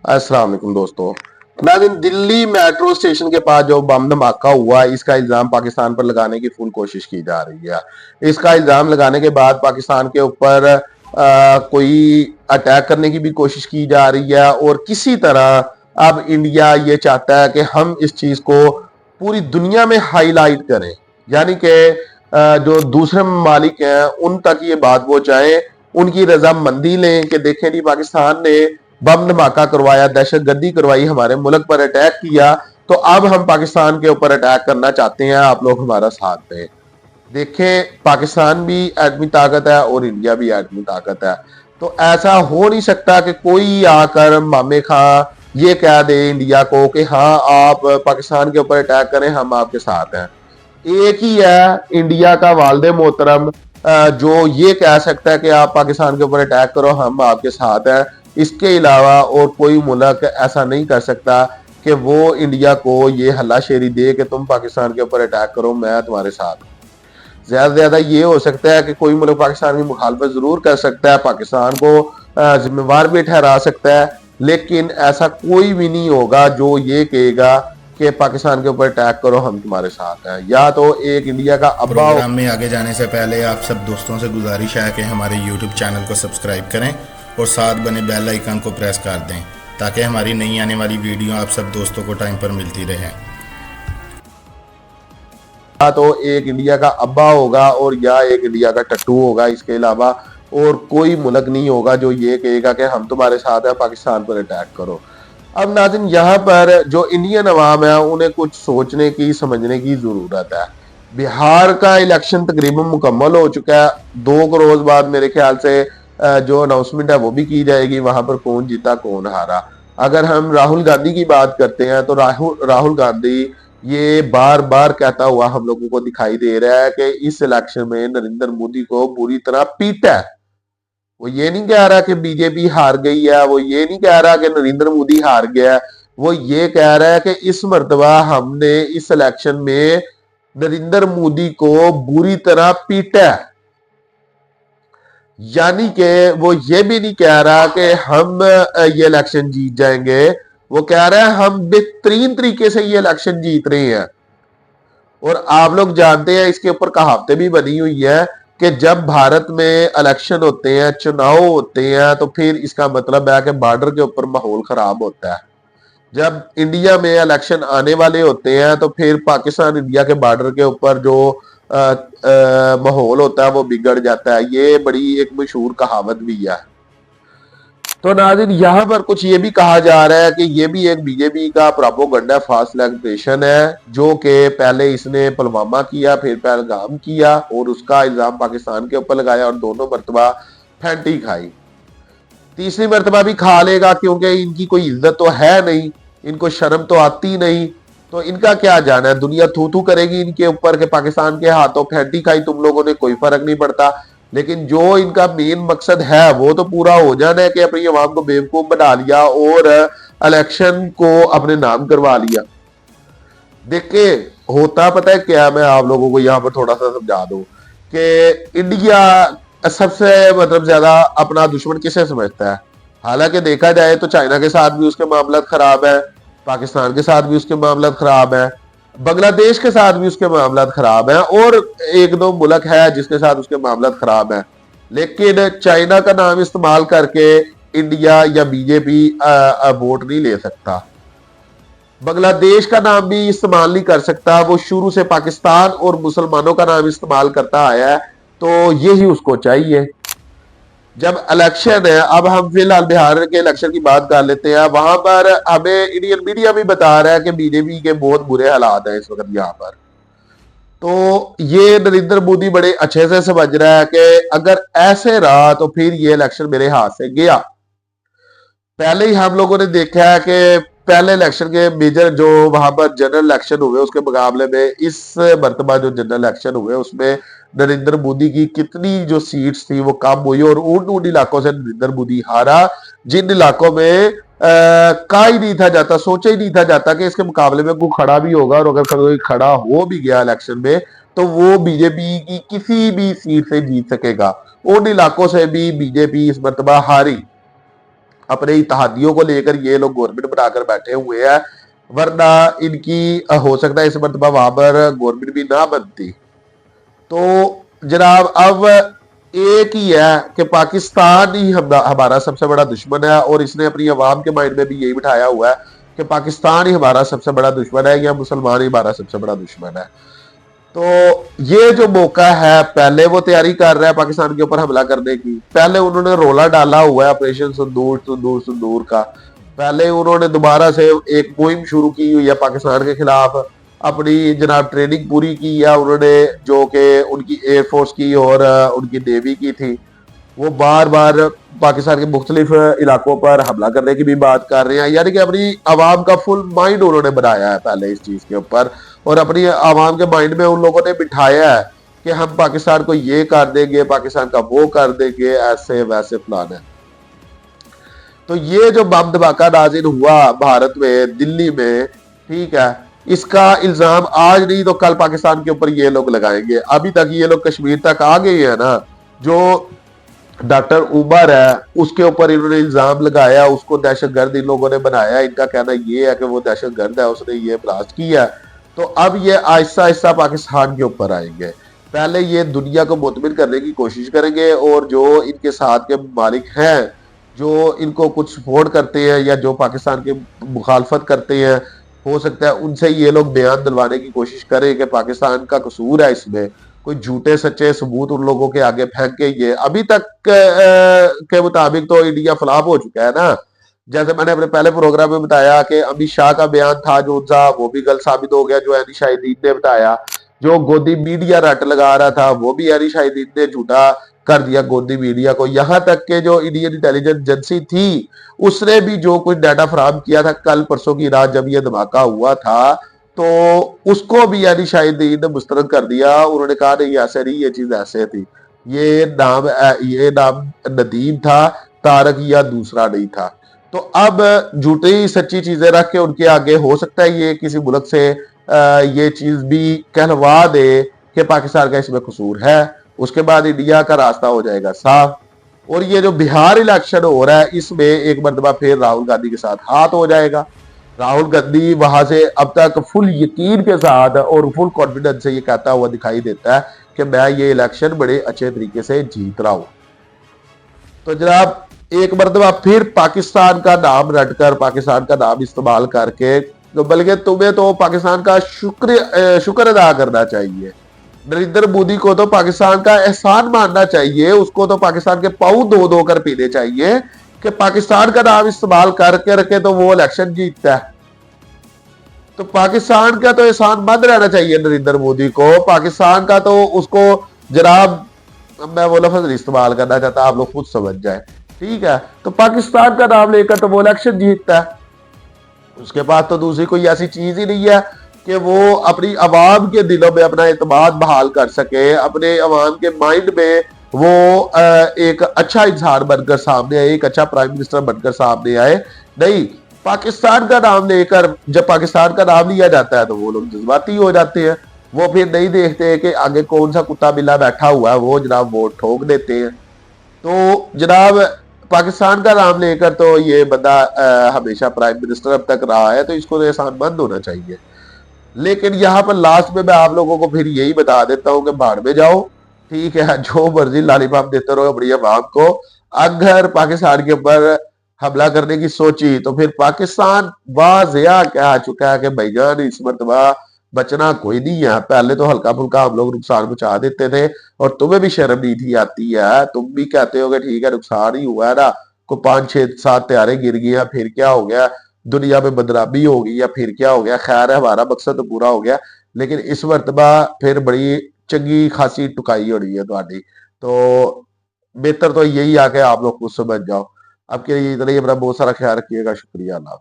अस्सलाम वालेकुम दोस्तों। नाज़रीन, दिल्ली मेट्रो स्टेशन के पास जो बम धमाका हुआ, इसका इल्जाम पाकिस्तान पर लगाने की फुल कोशिश की जा रही है। इसका इल्जाम लगाने के बाद पाकिस्तान के ऊपर कोई अटैक करने की भी कोशिश की जा रही है और किसी तरह अब इंडिया ये चाहता है कि हम इस चीज को पूरी दुनिया में हाईलाइट करें, यानी कि जो दूसरे ममालिक हैं उन तक ये बात पहुंचाएं, उनकी रजामंदी लें कि देखें जी, पाकिस्तान ने बम धमाका करवाया, दहशत गर्दी करवाई, हमारे मुल्क पर अटैक किया, तो अब हम पाकिस्तान के ऊपर अटैक करना चाहते हैं, आप लोग हमारा साथ दें। देखें, पाकिस्तान भी एटमी ताकत है और इंडिया भी एटमी ताकत है, तो ऐसा हो नहीं सकता कि कोई आकर मामे खां ये कह दे इंडिया को कि हाँ आप पाकिस्तान के ऊपर अटैक करें, हम आपके साथ हैं। एक ही है इंडिया का वालिद मोहतरम जो ये कह सकता है कि आप पाकिस्तान के ऊपर अटैक करो, हम आपके साथ हैं। इसके अलावा और कोई मुल्क ऐसा नहीं कर सकता कि वो इंडिया को ये हल्लाशेरी दे कि तुम पाकिस्तान के ऊपर अटैक करो, मैं तुम्हारे साथ हूं। ज्यादा से ज्यादा ये हो सकता है कि कोई मुल्क पाकिस्तान की मुखालफत जरूर कर सकता है, पाकिस्तान को जिम्मेवार भी ठहरा सकता है, लेकिन ऐसा कोई भी नहीं होगा जो ये कहेगा कि पाकिस्तान के ऊपर अटैक करो, हम तुम्हारे साथ हैं। या तो एक इंडिया का अब्बा प्रोग्राम में आगे जाने से पहले आप सब दोस्तों से गुजारिश है कि हमारे YouTube चैनल को सब्सक्राइब करें और साथ बने बेल आइकन को प्रेस कर दें ताकि हमारी नई आने वाली वीडियो आप सब दोस्तों को टाइम पर मिलती रहे। या तो एक इंडिया का अब्बा होगा और या एक इंडिया का टट्टू होगा, इसके अलावा और कोई मुल्क नहीं होगा जो ये कहेगा कि हम तुम्हारे साथ हैं, पाकिस्तान पर अटैक करो। अब नाज़रीन, यहाँ पर जो इंडियन अवाम है उन्हें कुछ सोचने की समझने की जरूरत है। बिहार का इलेक्शन तकरीबन मुकम्मल हो चुका है, 2 बाद मेरे ख्याल से जो अनाउंसमेंट है वो भी की जाएगी, वहां पर कौन जीता कौन हारा। अगर हम राहुल गांधी की बात करते हैं तो राहुल गांधी ये बार बार कहता हुआ हम लोगों को दिखाई दे रहा है कि इस इलेक्शन में नरेंद्र मोदी को बुरी तरह पीटा है। वो ये नहीं कह रहा कि बीजेपी हार गई है, वो ये नहीं कह रहा कि नरेंद्र मोदी हार गया है, वो ये कह रहा है कि इस मर्तबा हमने इस इलेक्शन में नरेंद्र मोदी को बुरी तरह पीटा है। यानी कि वो ये भी नहीं कह रहा कि हम ये इलेक्शन जीत जाएंगे, वो कह रहा है हम बेहतरीन तरीके से ये इलेक्शन जीत रहे हैं। और आप लोग जानते हैं, इसके ऊपर कहावतें भी बनी हुई है कि जब भारत में इलेक्शन होते हैं, चुनाव होते हैं, तो फिर इसका मतलब है कि बॉर्डर के ऊपर माहौल खराब होता है। जब इंडिया में इलेक्शन आने वाले होते हैं तो फिर पाकिस्तान इंडिया के बॉर्डर के ऊपर जो माहौल होता है वो बिगड़ जाता है। ये बड़ी एक मशहूर कहावत भी है। तो नाज़रीन, यहाँ पर कुछ ये भी कहा जा रहा है कि ये भी एक बीजेपी का प्रोपोगंडा फास्ट लैग ऑपरेशन है, जो कि पहले इसने पुलवामा किया, फिर पहलगाम किया और उसका इल्जाम पाकिस्तान के ऊपर लगाया और दोनों मरतबा फैंटी खाई। तीसरी मरतबा भी खा लेगा क्योंकि इनकी कोई इज्जत तो है नहीं, इनको शर्म तो आती नहीं, तो इनका क्या जाना है। दुनिया थू थू करेगी इनके ऊपर कि पाकिस्तान के हाथों फैंटी खाई तुम लोगों ने, कोई फर्क नहीं पड़ता। लेकिन जो इनका मेन मकसद है वो तो पूरा हो जाना है कि अपनी आवाम को बेवकूफ बना लिया और इलेक्शन को अपने नाम करवा लिया। देखिए, होता पता है क्या, मैं आप लोगों को यहाँ पर थोड़ा सा समझा दूं कि इंडिया सबसे मतलब ज्यादा अपना दुश्मन किसे समझता है। हालांकि देखा जाए तो चाइना के साथ भी उसके मामला खराब है, पाकिस्तान के साथ भी उसके मामला खराब है, बांग्लादेश के साथ भी उसके मामला खराब है और एक दो मुल्क है जिसके साथ उसके मामला खराब है। लेकिन चाइना का नाम इस्तेमाल करके इंडिया या बीजेपी वोट नहीं ले सकता, बांग्लादेश का नाम भी इस्तेमाल नहीं कर सकता। वो शुरू से पाकिस्तान और मुसलमानों का नाम इस्तेमाल करता आया है, तो यही उसको चाहिए। जब इलेक्शन है, अब हम फिलहाल बिहार के इलेक्शन की बात कर लेते हैं, वहां पर हमें इंडियन मीडिया भी बता रहा है कि बीजेपी के बहुत बुरे हालात हैं इस वक्त यहाँ पर। तो ये नरेंद्र मोदी बड़े अच्छे से समझ रहा है कि अगर ऐसे रहा तो फिर ये इलेक्शन मेरे हाथ से गया। पहले ही हम लोगों ने देखा है कि पहले इलेक्शन के मेजर जो वहां पर जनरल इलेक्शन हुए उसके मुकाबले में इस मरतबा जो जनरल इलेक्शन हुए उसमें नरेंद्र मोदी की कितनी जो सीट्स थी वो कम हुई और उन इलाकों से नरेंद्र मोदी हारा जिन इलाकों में कहा ही नहीं था जाता, सोचा ही नहीं था जाता कि इसके मुकाबले में कोई खड़ा भी होगा, और अगर कोई खड़ा हो भी गया इलेक्शन में तो वो बीजेपी की किसी भी सीट से जीत सकेगा। उन इलाकों से भी बीजेपी इस मरतबा हारी। अपने इत्तेहादियों को लेकर ये लोग गवर्नमेंट बनाकर बैठे हुए हैं, वरना इनकी हो सकता है इस मरतबा वहां पर गवर्नमेंट भी ना बनती। तो जनाब अब एक ही है कि पाकिस्तान ही हमारा सबसे बड़ा दुश्मन है, और इसने अपनी अवाम के माइंड में भी यही बिठाया हुआ है कि पाकिस्तान ही हमारा सबसे बड़ा दुश्मन है या मुसलमान ही हमारा सबसे बड़ा दुश्मन है। तो ये जो मौका है, पहले वो तैयारी कर रहा है पाकिस्तान के ऊपर हमला करने की, पहले उन्होंने रोला डाला हुआ है ऑपरेशन सिंदूर सिंदूर सिंदूर का, पहले उन्होंने दोबारा से एक मुहिम शुरू की हुई है पाकिस्तान के खिलाफ, अपनी जनाब ट्रेनिंग पूरी की है उन्होंने, जो कि उनकी एयरफोर्स की और उनकी नेवी की थी। वो बार बार पाकिस्तान के मुख्तलिफ इलाकों पर हमला करने की भी बात कर रहे हैं, यानी कि अपनी आवाम का फुल माइंड उन्होंने बनाया है पहले इस चीज के ऊपर, और अपनी आवाम के माइंड में उन लोगों ने बिठाया है कि हम पाकिस्तान को ये कर देंगे, पाकिस्तान का वो कर देंगे, ऐसे वैसे प्लान है। तो ये जो बम धमाका नाज़िल हुआ भारत में, दिल्ली में, ठीक है, इसका इल्जाम आज नहीं तो कल पाकिस्तान के ऊपर ये लोग लगाएंगे। अभी तक ये लोग कश्मीर तक आ गए हैं ना, जो डॉक्टर उमर है उसके ऊपर इन्होंने इल्जाम लगाया, उसको दहशतगर्द इन लोगों ने बनाया, इनका कहना ये है कि वो दहशतगर्द है, उसने ये ब्लास्ट किया। तो अब ये आहिस्ता आहिस्ता पाकिस्तान के ऊपर आएंगे, पहले ये दुनिया को मुतमिन करने की कोशिश करेंगे, और जो इनके साथ के मालिक हैं, जो इनको कुछ सपोर्ट करते हैं या जो पाकिस्तान की मुखालफत करते हैं, हो सकता है उनसे ये लोग बयान दिलवाने की कोशिश करें कि पाकिस्तान का कसूर है इसमें, कोई झूठे सच्चे सबूत उन लोगों के आगे फेंक के। ये अभी तक के मुताबिक तो इंडिया फ्लॉप हो चुका है ना, जैसे मैंने अपने पहले प्रोग्राम में बताया कि अमित शाह का बयान था जो सा, वो भी गलत साबित हो गया, जो अली शाहिदीन ने बताया, जो गोदी मीडिया रट लगा रहा था वो भी अली शाहिदीन ने झूठा कर दिया गोदी मीडिया को। यहां तक के जो इंडियन इंटेलिजेंस एजेंसी थी उसने भी जो कुछ डाटा फराहम किया था कल परसों की रात जब ये धमाका हुआ था, तो उसको भी यानी शायद ने मुस्तरद कर दिया। उन्होंने कहा नहीं ऐसे नहीं, ये चीज ऐसे थी, ये नाम नदीम था, तारक या दूसरा नहीं था। तो अब झूठी सच्ची चीजें रख के उनके आगे हो सकता है ये किसी मुल्क से ये चीज भी कहलवा दे कि पाकिस्तान का इसमें कसूर है, उसके बाद इंडिया का रास्ता हो जाएगा साफ। और ये जो बिहार इलेक्शन हो रहा है इसमें एक मरतबा फिर राहुल गांधी के साथ हाथ हो जाएगा। राहुल गांधी वहां से अब तक फुल यकीन के साथ और फुल कॉन्फिडेंस से ये कहता हुआ दिखाई देता है कि मैं ये इलेक्शन बड़े अच्छे तरीके से जीत रहा हूं। तो जनाब एक मरतबा फिर पाकिस्तान का नाम रटकर, पाकिस्तान का नाम इस्तेमाल करके, तो बल्कि तुम्हें तो पाकिस्तान का शुक्र अदा करना चाहिए। नरेंद्र मोदी को तो पाकिस्तान का एहसान मानना चाहिए, उसको तो पाकिस्तान के पाँव धो धो कर पीने चाहिए कि पाकिस्तान का नाम इस्तेमाल करके रखे तो वो इलेक्शन जीतता है। तो पाकिस्तान का तो एहसान मंद रहना चाहिए नरेंद्र मोदी को, पाकिस्तान का तो उसको जनाब, मैं वो लफ्ज इस्तेमाल करना चाहता, आप लोग खुद समझ जाए, ठीक है। तो पाकिस्तान का नाम लेकर तो वो इलेक्शन जीतता है, उसके बाद तो दूसरी कोई ऐसी चीज ही नहीं है कि वो अपनी आवाम के दिलों में अपना एतमाद बहाल कर सके, अपने आवाम के माइंड में वो एक अच्छा इंसान बनकर सामने आए, एक अच्छा प्राइम मिनिस्टर बनकर सामने आए। नहीं, पाकिस्तान का नाम लेकर जब पाकिस्तान का नाम लिया जाता है तो वो लोग जज्बाती हो जाते हैं, वो फिर नहीं देखते कि आगे कौन सा कुत्ता बिल्ला बैठा हुआ है, वो जनाब वोट ठोक देते हैं। तो जनाब पाकिस्तान का नाम लेकर तो ये बंदा हमेशा प्राइम मिनिस्टर अब तक रहा है, तो इसको तो एहसानमंद होना चाहिए। लेकिन यहाँ पर लास्ट में मैं आप लोगों को फिर यही बता देता हूँ कि भाड़ में जाओ, ठीक है, जो मर्जी लालीपाप देते रहो अपनी अवाम को। अगर पाकिस्तान के ऊपर हमला करने की सोची तो फिर पाकिस्तान वाज़िया कह चुका है कि भाईजान इस मरतबा बचना कोई नहीं है। पहले तो हल्का फुल्का हम लोग नुकसान पहुंचा देते थे और तुम्हें भी शर्म नहीं थी आती है, तुम भी कहते हो कि ठीक है नुकसान ही हुआ है ना, को 5-6-7 त्यारे गिर गया, फिर क्या हो गया, दुनिया में बदनामी हो गई या फिर क्या हो गया, खैर है हमारा मकसद तो पूरा हो गया। लेकिन इस मरतबा फिर बड़ी चंगी खासी टुकाई हो रही है तुम्हारी, तो बेहतर तो यही आके आप लोग खुद समझ जाओ। आपके लिए इतना ही, अपना बहुत सारा ख्याल रखिएगा, शुक्रिया, अल्लाह।